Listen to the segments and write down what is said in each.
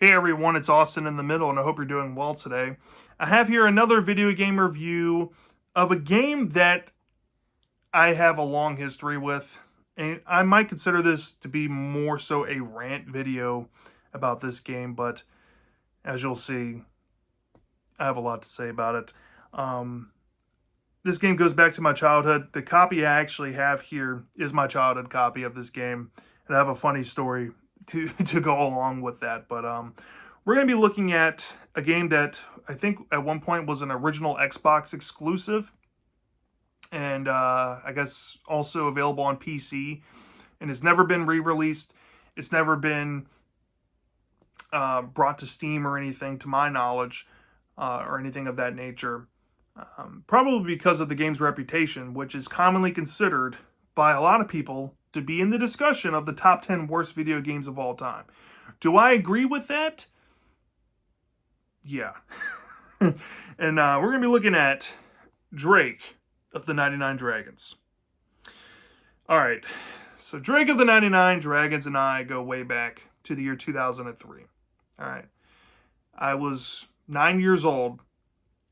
Hey everyone, it's Austin in the middle, and I hope you're doing well today. I have here another video game review of a game that I have a long history with, and I might consider this to be more so a rant video about this game, but as you'll see, I have a lot to say about it. Um, this game goes back to my childhood. The copy I actually have here is my childhood copy of this game, and I have a funny story to go along with that. But we're going to be looking at a game that I think at one point was an original Xbox exclusive, and I guess also available on PC, and it's never been re-released. It's never been brought to Steam or anything, to my knowledge, or anything of that nature. Probably because of the game's reputation, which is commonly considered by a lot of people to be in the discussion of the top 10 worst video games of all time. Do I agree with that? Yeah. And we're going to be looking at Drake of the 99 Dragons. All right. So Drake of the 99 Dragons and I go way back to the year 2003. All right. I was 9 years old,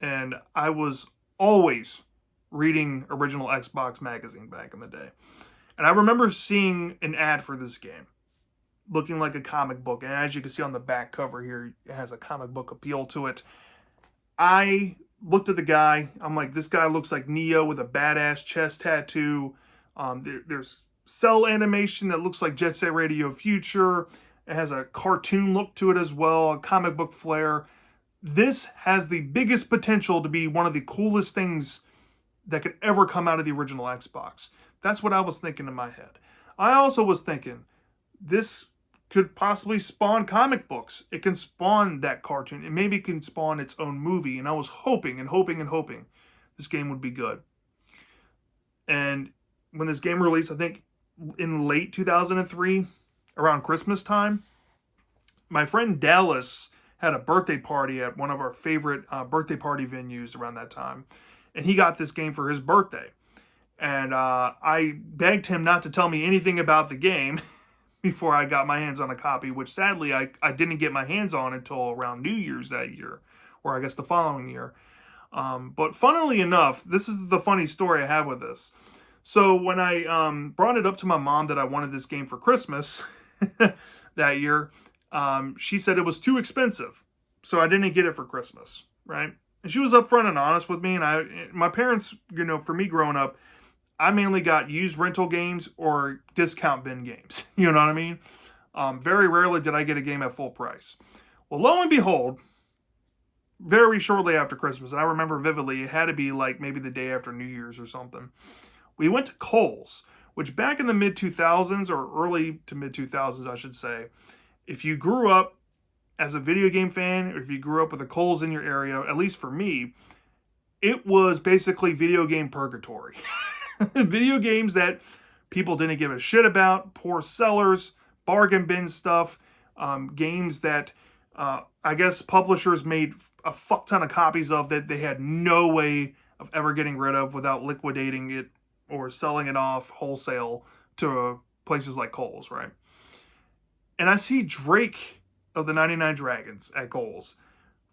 and I was always reading original Xbox magazine back in the day. And I remember seeing an ad for this game, looking like a comic book. And as you can see on the back cover here, it has a comic book appeal to it. I looked at the guy. I'm like, this guy looks like Neo with a badass chest tattoo. There's cell animation that looks like Jet Set Radio Future. It has a cartoon look to it as well, a comic book flair. This has the biggest potential to be one of the coolest things that could ever come out of the original Xbox. That's what I was thinking in my head. I also was thinking this could possibly spawn comic books. It can spawn that cartoon. It maybe can spawn its own movie. And I was hoping and hoping and hoping this game would be good. And when this game released, I think in late 2003, around Christmas time, my friend Dallas had a birthday party at one of our favorite birthday party venues around that time. And he got this game for his birthday. And I begged him not to tell me anything about the game before I got my hands on a copy, which sadly I didn't get my hands on until around New Year's that year, or I guess the following year. But funnily enough, this is the funny story I have with this. So when I brought it up to my mom that I wanted this game for Christmas that year, she said it was too expensive, so I didn't get it for Christmas, right? And she was upfront and honest with me, and my parents, for me growing up, I mainly got used rental games or discount bin games. You know what I mean? Very rarely did I get a game at full price. Well, lo and behold, very shortly after Christmas, and I remember vividly, it had to be like maybe the day after New Year's or something, we went to Kohl's, which back in the mid-2000s, or early to mid-2000s, I should say, if you grew up as a video game fan, or if you grew up with a Kohl's in your area, at least for me, it was basically video game purgatory. Video games that people didn't give a shit about, poor sellers, bargain bin stuff, games that I guess publishers made a fuck ton of copies of that they had no way of ever getting rid of without liquidating it or selling it off wholesale to places like Kohl's, right? And I see Drake of the 99 Dragons at Kohl's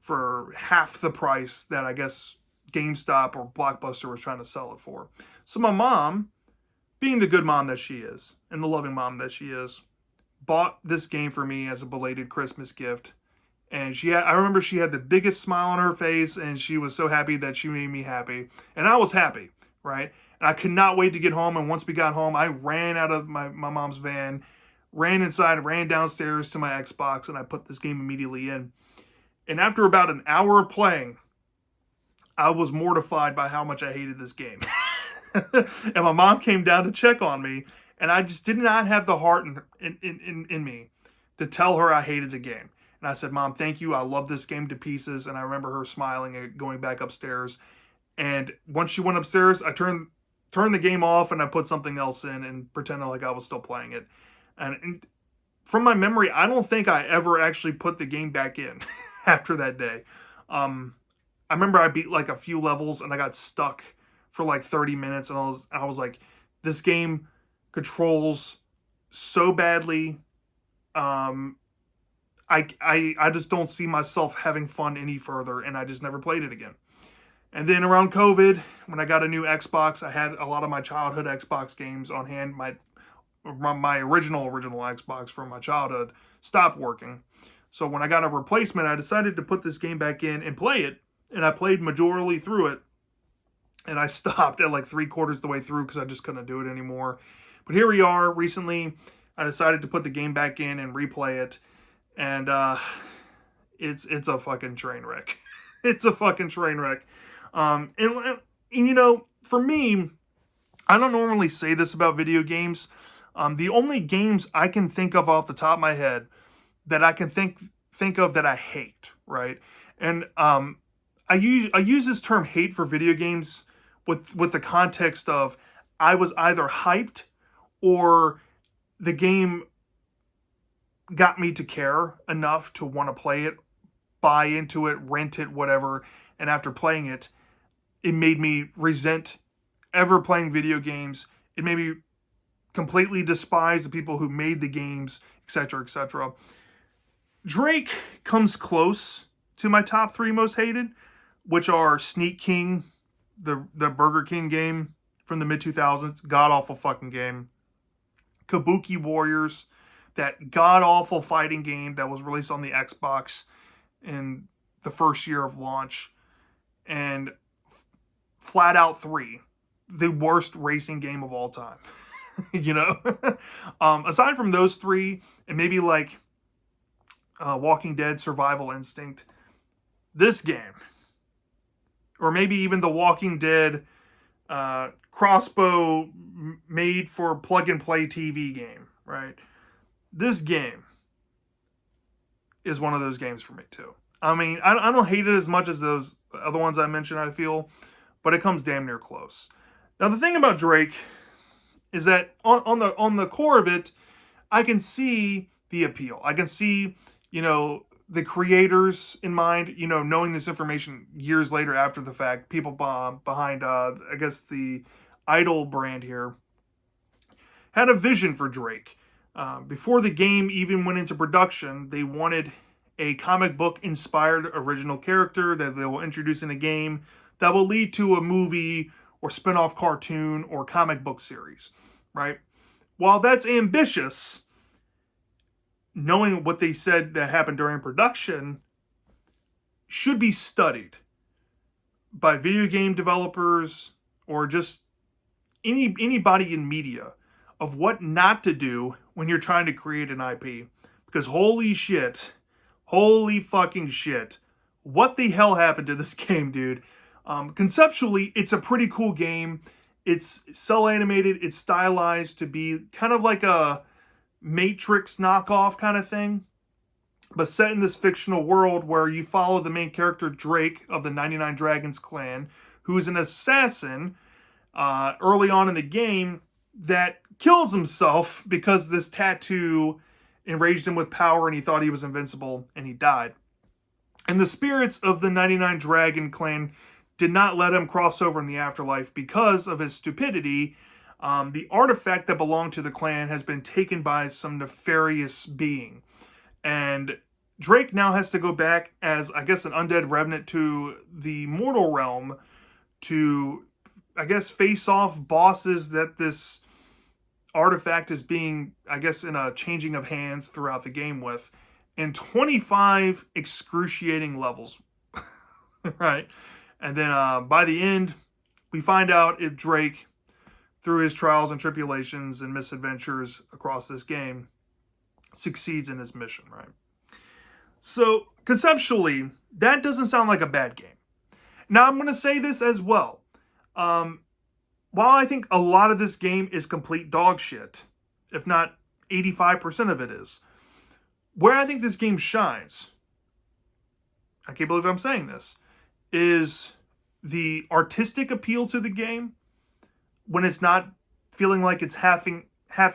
for half the price that I guess GameStop or Blockbuster was trying to sell it for. So my mom, being the good mom that she is, and the loving mom that she is, bought this game for me as a belated Christmas gift. And I remember she had the biggest smile on her face, and she was so happy that she made me happy. And I was happy, right? And I could not wait to get home. And once we got home, I ran out of my mom's van, ran inside, ran downstairs to my Xbox, and I put this game immediately in. And after about an hour of playing, I was mortified by how much I hated this game. And my mom came down to check on me, and I just did not have the heart in me to tell her I hated the game. And I said, Mom, thank you. I love this game to pieces. And I remember her smiling and going back upstairs. And once she went upstairs, I turned the game off and I put something else in and pretended like I was still playing it. And from my memory, I don't think I ever actually put the game back in after that day. I remember I beat like a few levels and I got stuck for like 30 minutes, and I was like, this game controls so badly. I just don't see myself having fun any further, and I just never played it again. And then around COVID, when I got a new Xbox, I had a lot of my childhood Xbox games on hand. My original Xbox from my childhood stopped working. So when I got a replacement, I decided to put this game back in and play it. And I played majorly through it. And I stopped at like 3/4 the way through because I just couldn't do it anymore. But here we are. Recently, I decided to put the game back in and replay it. And it's a fucking train wreck. It's a fucking train wreck. And you know, for me, I don't normally say this about video games. The only games I can think of off the top of my head that I can think of that I hate, right? And I use this term hate for video games with the context of I was either hyped or the game got me to care enough to want to play it, buy into it, rent it, whatever. And after playing it, it made me resent ever playing video games. It made me completely despise the people who made the games, etc., etc. Drake comes close to my top 3 most hated, which are Sneak King, the Burger King game from the mid-2000s, god-awful fucking game. Kabuki Warriors, that god-awful fighting game that was released on the Xbox in the first year of launch. And Flat Out 3, the worst racing game of all time. You know? Aside from those 3, and maybe like Walking Dead Survival Instinct, this game, or maybe even the Walking Dead crossbow made for plug and play TV game, right? This game is one of those games for me too. I mean, I don't hate it as much as those other ones I mentioned, I feel, but it comes damn near close. Now, the thing about Drake is that on the core of it, I can see the appeal. I can see, you know, the creators in mind, you know, knowing this information years later after the fact, people behind, I guess, the Idol brand here, had a vision for Drake. Before the game even went into production, they wanted a comic book inspired original character that they will introduce in a game that will lead to a movie or spin-off cartoon or comic book series, right? While that's ambitious, knowing what they said that happened during production should be studied by video game developers or just anybody in media of what not to do when you're trying to create an IP. Because holy fucking shit, what the hell happened to this game, dude? Conceptually, it's a pretty cool game. It's cel animated, it's stylized to be kind of like a Matrix knockoff kind of thing, but set in this fictional world where you follow the main character Drake of the 99 Dragons clan, who is an assassin early on in the game that kills himself because this tattoo enraged him with power and he thought he was invincible and he died. And the spirits of the 99 Dragon clan did not let him cross over in the afterlife because of his stupidity. The artifact that belonged to the clan has been taken by some nefarious being. And Drake now has to go back as, I guess, an undead revenant to the mortal realm to, I guess, face off bosses that this artifact is being, I guess, in a changing of hands throughout the game with. And 25 excruciating levels. Right? And then by the end, we find out if Drake, through his trials and tribulations and misadventures across this game, succeeds in his mission, right? So, conceptually, that doesn't sound like a bad game. Now, I'm going to say this as well. While I think a lot of this game is complete dog shit, if not 85% of it is, where I think this game shines, I can't believe I'm saying this, is the artistic appeal to the game when it's not feeling like it's halving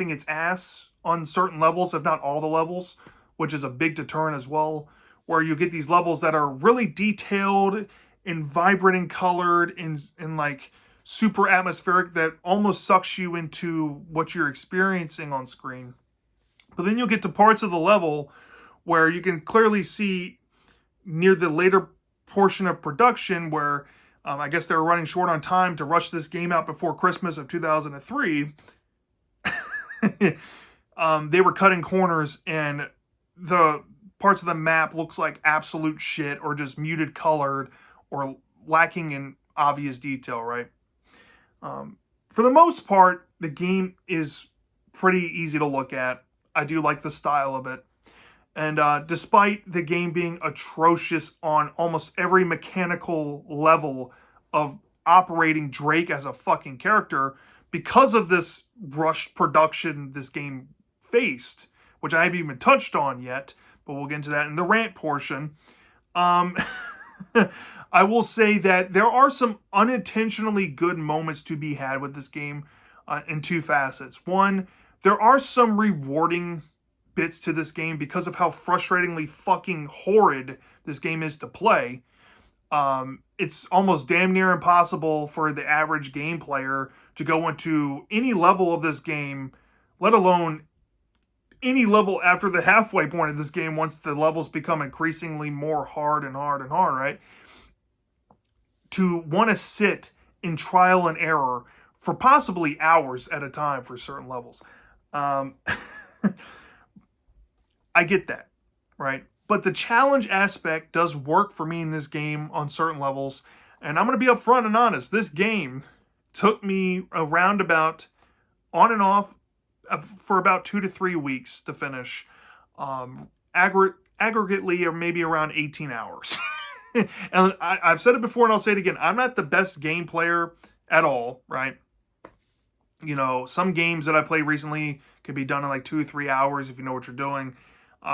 its ass on certain levels, if not all the levels, which is a big deterrent as well, where you get these levels that are really detailed and vibrant and colored and like super atmospheric that almost sucks you into what you're experiencing on screen. But then you'll get to parts of the level where you can clearly see near the later portion of production where I guess they were running short on time to rush this game out before Christmas of 2003. They were cutting corners and the parts of the map looks like absolute shit or just muted colored or lacking in obvious detail, right? For the most part, the game is pretty easy to look at. I do like the style of it. And despite the game being atrocious on almost every mechanical level of operating Drake as a fucking character, because of this rushed production this game faced, which I haven't even touched on yet, but we'll get into that in the rant portion. I will say that there are some unintentionally good moments to be had with this game in two facets. One, there are some rewarding bits to this game because of how frustratingly fucking horrid this game is to play. It's almost damn near impossible for the average game player to go into any level of this game, let alone any level after the halfway point of this game once the levels become increasingly more hard and hard and hard, right? To want to sit in trial and error for possibly hours at a time for certain levels. I get that, right? But the challenge aspect does work for me in this game on certain levels. And I'm going to be upfront and honest. This game took me around about on and off for about 2 to 3 weeks to finish. Aggregately, or maybe around 18 hours. And I've said it before and I'll say it again. I'm not the best game player at all, right? You know, some games that I played recently could be done in like 2 or 3 hours if you know what you're doing.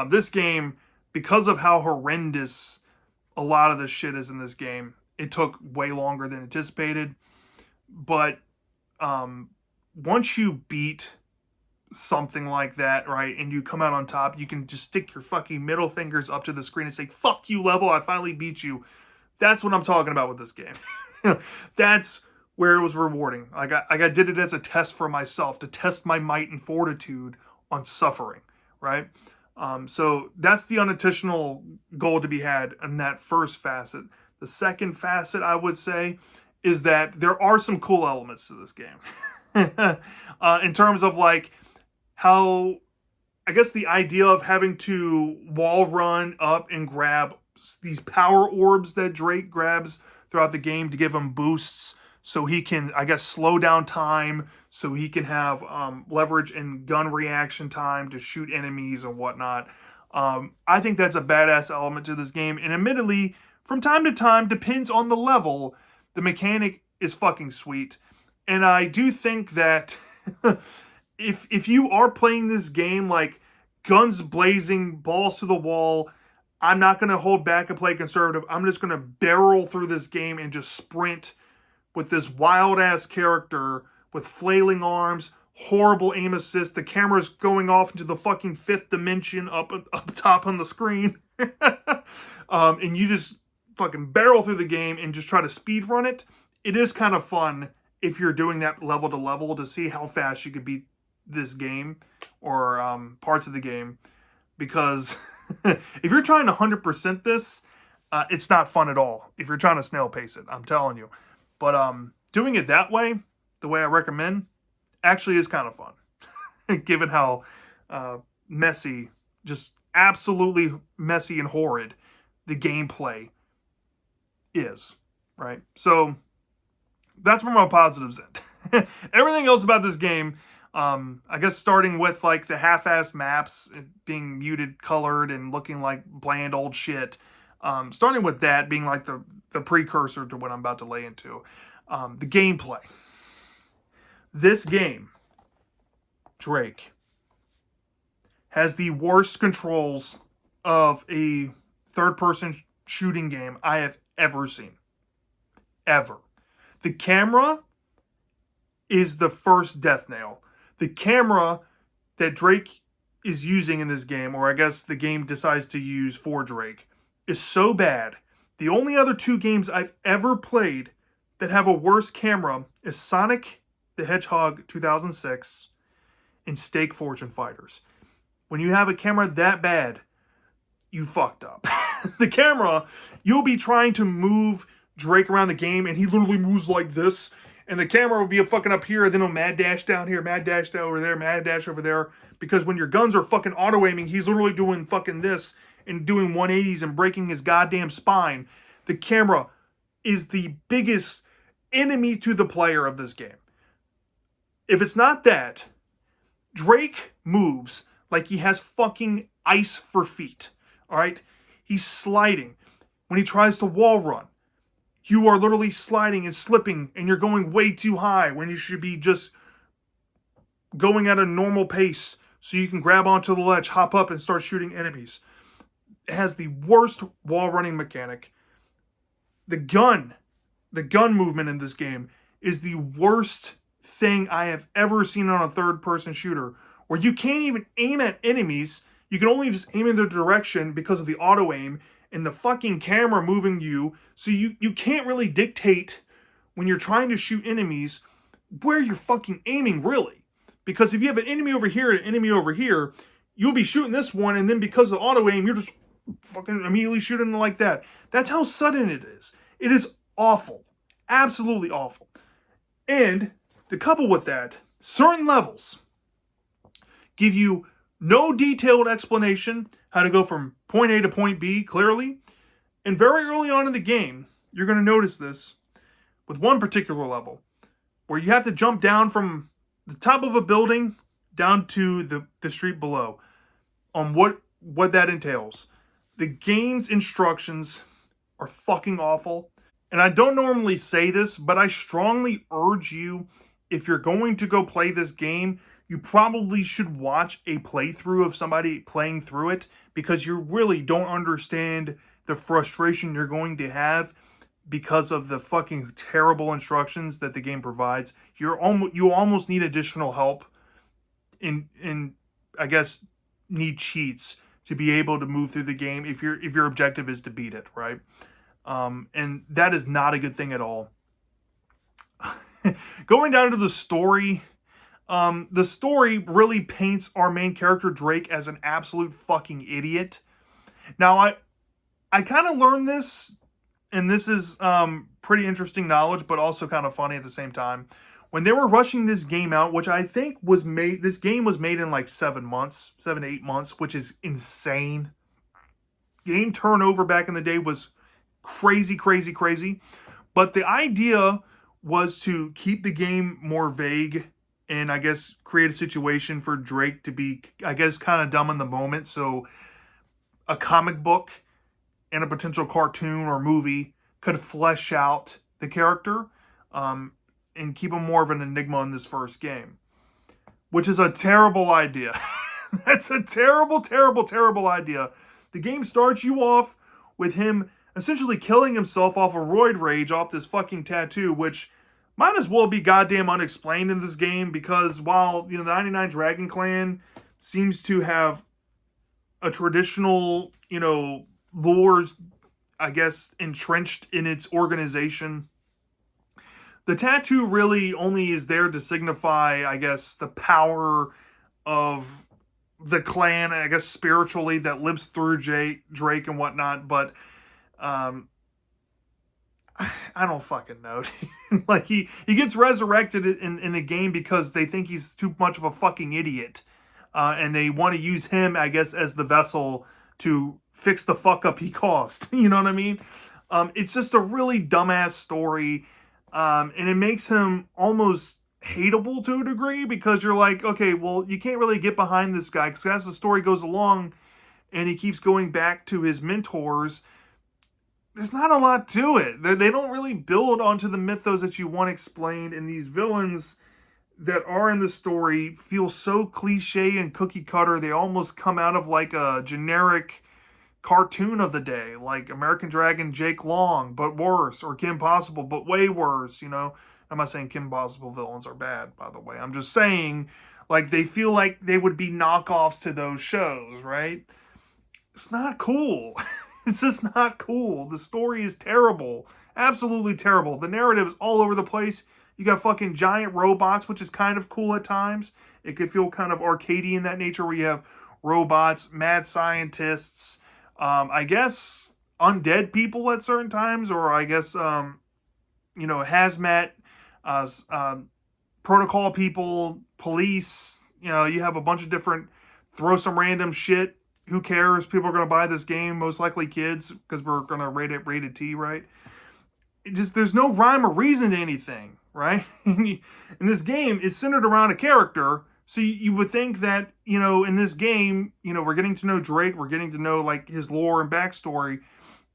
This game, because of how horrendous a lot of this shit is in this game, it took way longer than anticipated. But once you beat something like that, right, and you come out on top, you can just stick your fucking middle fingers up to the screen and say, fuck you, level, I finally beat you. That's what I'm talking about with this game. That's where it was rewarding. I did it as a test for myself, to test my might and fortitude on suffering, right? So that's the unintentional goal to be had in that first facet. The second facet, I would say, is that there are some cool elements to this game. In terms of like how, I guess the idea of having to wall run up and grab these power orbs that Drake grabs throughout the game to give him boosts so he can, I guess, slow down time, so he can have leverage and gun reaction time to shoot enemies and whatnot. I think that's a badass element to this game. And admittedly, from time to time, depends on the level, the mechanic is fucking sweet. And I do think that if you are playing this game like guns blazing, balls to the wall, I'm not going to hold back and play conservative. I'm just going to barrel through this game and just sprint with this wild-ass character with flailing arms, horrible aim assist, the camera's going off into the fucking fifth dimension up top on the screen. And you just fucking barrel through the game and just try to speedrun it. It is kind of fun if you're doing that level to level to see how fast you could beat this game or parts of the game. Because if you're trying to 100% this, it's not fun at all. If you're trying to snail pace it, I'm telling you. But doing it that way, the way I recommend, actually is kind of fun. Given how messy, just absolutely messy and horrid the gameplay is, right? So that's where my positives end. Everything else about this game, I guess starting with like the half-assed maps being muted colored and looking like bland old shit, starting with that being like the precursor to what I'm about to lay into. The gameplay. This game, Drake, has the worst controls of a third-person shooting game I have ever seen. Ever. The camera is the first death nail. The camera that Drake is using in this game, or I guess the game decides to use for Drake, is so bad. The only other 2 games I've ever played that have a worse camera is Sonic the Hedgehog 2006 and Stake Fortune Fighters. When you have a camera that bad, you fucked up. The camera, you'll be trying to move Drake around the game, and he literally moves like this, and the camera will be fucking up here, and then he'll mad dash down here, mad dash down over there, mad dash over there, because when your guns are fucking auto-aiming, he's literally doing fucking this, and doing 180s and breaking his goddamn spine. The camera is the biggest enemy to the player of this game. If it's not that, Drake moves like he has fucking ice for feet. Alright? He's sliding. When he tries to wall run, you are literally sliding and slipping, and you're going way too high when you should be just going at a normal pace so you can grab onto the ledge, hop up, and start shooting enemies. It has the worst wall running mechanic. The gun movement in this game is the worst thing I have ever seen on a third-person shooter, where you can't even aim at enemies. You can only just aim in their direction because of the auto-aim and the fucking camera moving you, so you can't really dictate when you're trying to shoot enemies where you're fucking aiming, really. Because if you have an enemy over here and an enemy over here, you'll be shooting this one, and then because of auto-aim, you're just fucking immediately shooting like that. That's how sudden it is. It is awful. Absolutely awful. And to couple with that, certain levels give you no detailed explanation how to go from point A to point B clearly. And very early on in the game, you're going to notice this with one particular level, where you have to jump down from the top of a building down to the street below, on what that entails. The game's instructions are fucking awful. And I don't normally say this, but I strongly urge you, if you're going to go play this game, you probably should watch a playthrough of somebody playing through it, because you really don't understand the frustration you're going to have because of the fucking terrible instructions that the game provides. You almost need additional help, in I guess need cheats to be able to move through the game if your objective is to beat it, right? And that is not a good thing at all. Going down to the story, the story really paints our main character Drake as an absolute fucking idiot. Now, I kind of learned this, and this is pretty interesting knowledge, but also kind of funny at the same time. When they were rushing this game out, which I think this game was made in like 7 to 8 months, which is insane. Game turnover back in the day was crazy, crazy, crazy. But the idea was to keep the game more vague and I guess create a situation for Drake to be, I guess, kind of dumb in the moment. So a comic book and a potential cartoon or movie could flesh out the character and keep him more of an enigma in this first game, which is a terrible idea. That's a terrible, terrible, terrible idea. The game starts you off with him essentially killing himself off a roid rage off this fucking tattoo, which might as well be goddamn unexplained in this game, because while the 99 Dragon Clan seems to have a traditional, lore, I guess, entrenched in its organization, the tattoo really only is there to signify, I guess, the power of the clan, I guess, spiritually, that lives through Drake and whatnot, but I don't fucking know. Like, he gets resurrected in the game because they think he's too much of a fucking idiot. And they want to use him, I guess, as the vessel to fix the fuck up he caused. You know what I mean? It's just a really dumbass story. And it makes him almost hateable to a degree, because you're like, okay, well, you can't really get behind this guy, because as the story goes along and he keeps going back to his mentors, there's not a lot to it. They don't really build onto the mythos that you want explained, and these villains that are in the story feel so cliche and cookie cutter. They almost come out of like a generic cartoon of the day, like American Dragon Jake Long, but worse, or Kim Possible, but way worse. I'm not saying Kim Possible villains are bad, by the way. I'm just saying, like, they feel like they would be knockoffs to those shows, right? It's not cool. It's just not cool. The story is terrible. Absolutely terrible. The narrative is all over the place. You got fucking giant robots, which is kind of cool at times. It could feel kind of arcadey in that nature, where you have robots, mad scientists, I guess undead people at certain times, or I guess hazmat, protocol people, police. You have a bunch of different. Throw some random shit. Who cares? People are going to buy this game. Most likely kids, because we're going to rate it rated T, right? There's no rhyme or reason to anything, right? And this game is centered around a character. So you would think that, in this game, we're getting to know Drake. We're getting to know, like, his lore and backstory.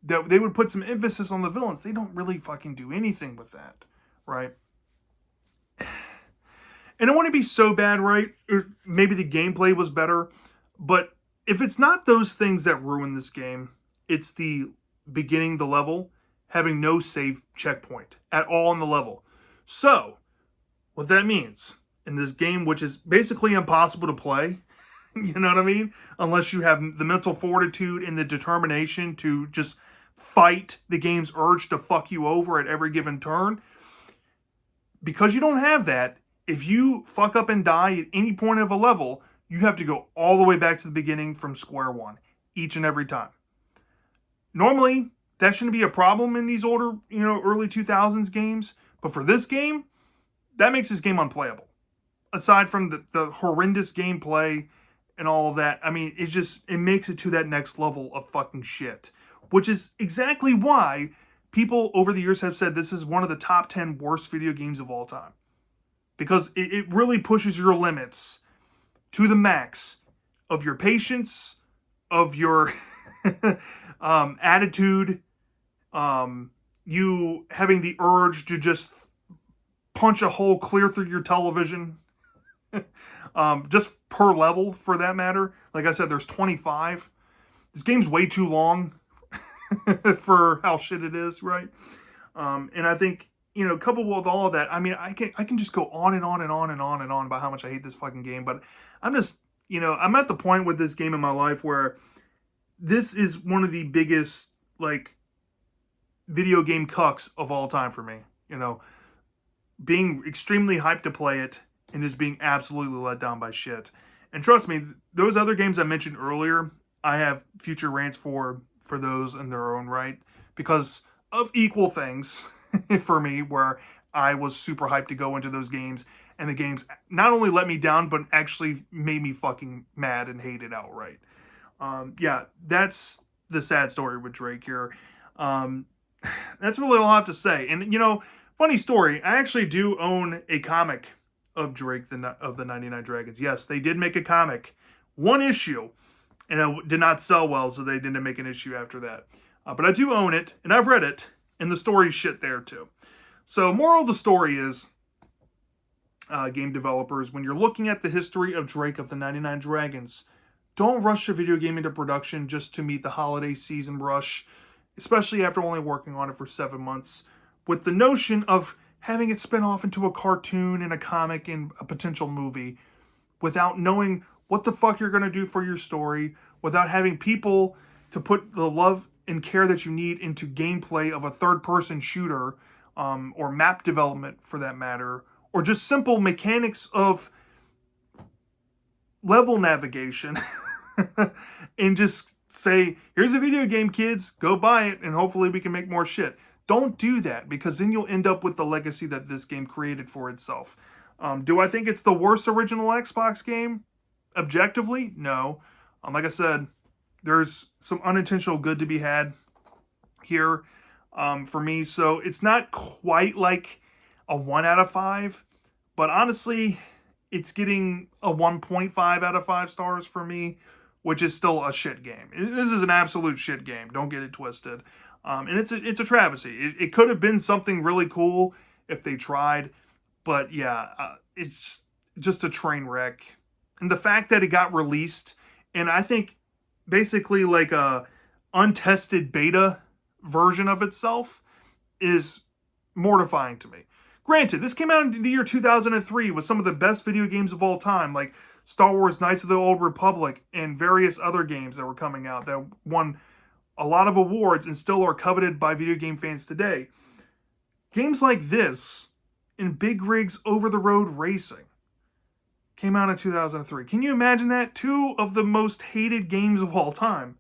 That they would put some emphasis on the villains. They don't really fucking do anything with that, right? And it wouldn't be so bad, right? Maybe the gameplay was better. But if it's not those things that ruin this game, it's the beginning, the level, having no save checkpoint at all in the level. So, what that means, in this game, which is basically impossible to play, you know what I mean? Unless you have the mental fortitude and the determination to just fight the game's urge to fuck you over at every given turn. Because you don't have that, if you fuck up and die at any point of a level, you have to go all the way back to the beginning from square one, each and every time. Normally, that shouldn't be a problem in these older, early 2000s games. But for this game, that makes this game unplayable. Aside from the horrendous gameplay and all of that, I mean, it makes it to that next level of fucking shit. Which is exactly why people over the years have said this is one of the top 10 worst video games of all time. Because it really pushes your limits to the max of your patience, of your attitude, you having the urge to just punch a hole clear through your television, just per level for that matter. Like I said, there's 25. This game's way too long for how shit it is, right? And I think, coupled with all of that, I mean, I can just go on and on and on and on and on about how much I hate this fucking game, but I'm just, I'm at the point with this game in my life where this is one of the biggest, like, video game cucks of all time for me. Being extremely hyped to play it and just being absolutely let down by shit. And trust me, those other games I mentioned earlier, I have future rants for those in their own right, because of equal things for me, where I was super hyped to go into those games, and the games not only let me down, but actually made me fucking mad and hate it outright. Yeah, that's the sad story with Drake here. That's really all I have to say. And, funny story, I actually do own a comic of Drake, of the 99 Dragons. Yes, they did make a comic. One issue. And it did not sell well, so they didn't make an issue after that. But I do own it, and I've read it, and the story's shit there too. So, moral of the story is, game developers, when you're looking at the history of Drake of the 99 Dragons, don't rush your video game into production just to meet the holiday season rush, especially after only working on it for 7 months, with the notion of having it spin off into a cartoon and a comic and a potential movie, without knowing what the fuck you're going to do for your story, without having people to put the love and care that you need into gameplay of a third-person shooter, or map development for that matter, or just simple mechanics of level navigation, and just say, here's a video game, kids, go buy it, and hopefully we can make more shit. Don't do that, because then you'll end up with the legacy that this game created for itself. Do I think it's the worst original Xbox game? Objectively, no. Like I said, there's some unintentional good to be had here for me. So it's not quite like a 1 out of 5. But honestly, it's getting a 1.5 out of 5 stars for me, which is still a shit game. This is an absolute shit game. Don't get it twisted. And it's a travesty. It could have been something really cool if they tried. But yeah, it's just a train wreck. And the fact that it got released, and I think basically like a untested beta version of itself, is mortifying to me. Granted, this came out in the year 2003 with some of the best video games of all time, like Star Wars Knights of the Old Republic and various other games that were coming out that won a lot of awards and still are coveted by video game fans today. Games like this, in big rigs over-the-road racing, came out in 2003. Can you imagine that? 2 of the most hated games of all time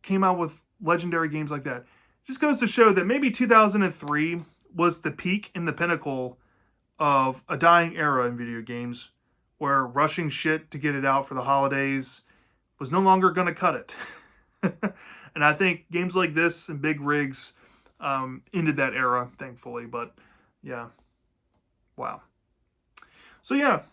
came out with legendary games like that. Just goes to show that maybe 2003 was the peak and the pinnacle of a dying era in video games, where rushing shit to get it out for the holidays was no longer going to cut it. And I think games like this and big rigs ended that era, thankfully. But yeah, wow. So yeah,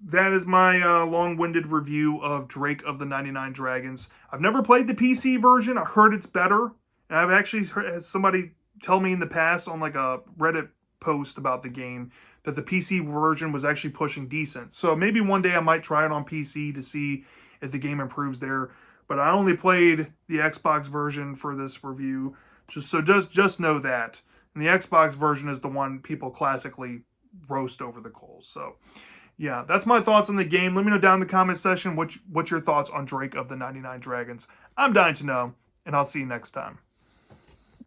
that is my long-winded review of Drake of the 99 Dragons. I've never played the PC version. I heard it's better. And I've actually had somebody tell me in the past on like a Reddit post about the game that the PC version was actually pushing decent. So maybe one day I might try it on PC to see if the game improves there. But I only played the Xbox version for this review. Just know that. And the Xbox version is the one people classically roast over the coals. So yeah, that's my thoughts on the game. Let me know down in the comment section what's your thoughts on Drake of the 99 Dragons. I'm dying to know, and I'll see you next time.